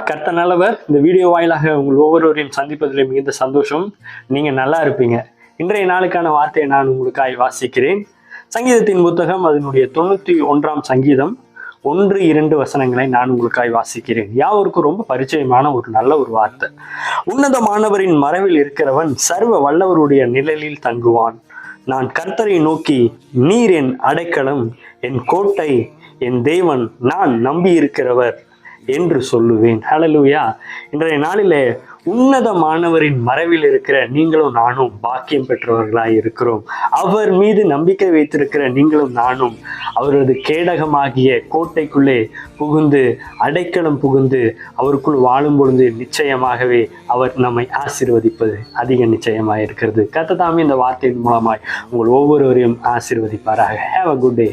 கர்த்தர் நல்லவர். இந்த வீடியோ வாயிலாக உங்கள் ஒவ்வொருவரையும் சந்திப்பதில் மிகுந்த சந்தோஷம். நீங்க நல்லா இருப்பீங்க. இன்றைய நாளுக்கான வார்த்தையை நான் உங்களுக்காய் வாசிக்கிறேன். சங்கீதத்தின் புத்தகம் அதனுடைய 91ஆம் சங்கீதம் 1-2 வசனங்களை நான் உங்களுக்காய் வாசிக்கிறேன். யாவருக்கும் ரொம்ப பரிச்சயமான ஒரு நல்ல ஒரு வார்த்தை. உன்னதமானவரின் மறைவில் இருக்கிறவன் சர்வ வல்லவருடைய நிழலில் தங்குவான். நான் கர்த்தரை நோக்கி, நீர் என் அடைக்கலம், என் கோட்டை, என் தேவன், நான் நம்பி இருக்கிறவர் என்று சொல்லுவேன். ஹல்லேலூயா. இன்றைய நாளிலே உன்னதமானவரின் மறைவில் இருக்கிற நீங்களும் நானும் பாக்கியம் பெற்றவர்களாய் இருக்கிறோம். அவர் மீது நம்பிக்கை வைத்திருக்கிற நீங்களும் நானும் அவரது கேடகமாகிய கோட்டைக்குள்ளே புகுந்து அடைக்கலம் புகுந்து அவருக்குள் வாழும் பொழுது நிச்சயமாகவே அவர் நம்மை ஆசீர்வதிப்பது அதிக நிச்சயமாய் இருக்கிறது. கர்த்தர் தாமே இந்த வார்த்தையின் மூலமாய் உங்கள் ஒவ்வொருவரையும் ஆசீர்வதிப்பாராக. Have a good day.